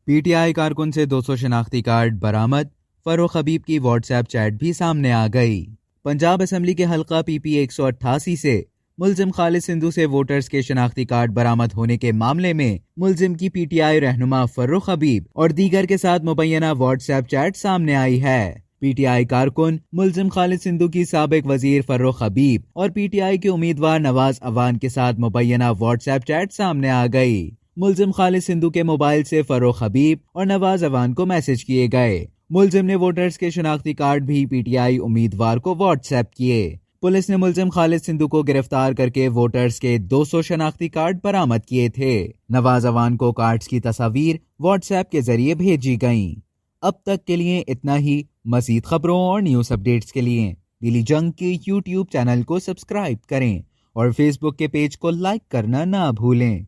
P T I کارکن سے 200 شناختی کارڈ برآمد، فروخ حبیب کی واٹس ایپ چیٹ بھی سامنے آ گئی۔ پنجاب اسمبلی کے حلقہ پی پی 188 سے ملزم خالد سندھو سے ووٹرز کے شناختی کارڈ برآمد ہونے کے معاملے میں ملزم کی پی ٹی آئی رہنما فروخ حبیب اور دیگر کے ساتھ مبینہ واٹس ایپ چیٹ سامنے آئی ہے۔ پی ٹی آئی کارکن ملزم خالد سندھو کی سابق وزیر فروخ حبیب اور پی ٹی آئی کے امیدوار نواز عوان کے ساتھ مبینہ واٹس ایپ چیٹ سامنے آ گئی۔ ملزم خالد سندھو کے موبائل سے فروخ حبیب اور نواز عوان کو میسج کیے گئے۔ ملزم نے ووٹرز کے شناختی کارڈ بھی پی ٹی آئی امیدوار کو واٹس ایپ کیے۔ پولیس نے ملزم خالد سندھو کو گرفتار کر کے ووٹرز کے 200 شناختی کارڈ برآمد کیے تھے۔ نواز عوان کو کارڈز کی تصاویر واٹس ایپ کے ذریعے بھیجی گئیں۔ اب تک کے لیے اتنا ہی۔ مزید خبروں اور نیوز اپڈیٹس کے لیے دلی جنگ کے یوٹیوب چینل کو سبسکرائب کریں اور فیس بک کے پیج کو لائک کرنا نہ بھولیں۔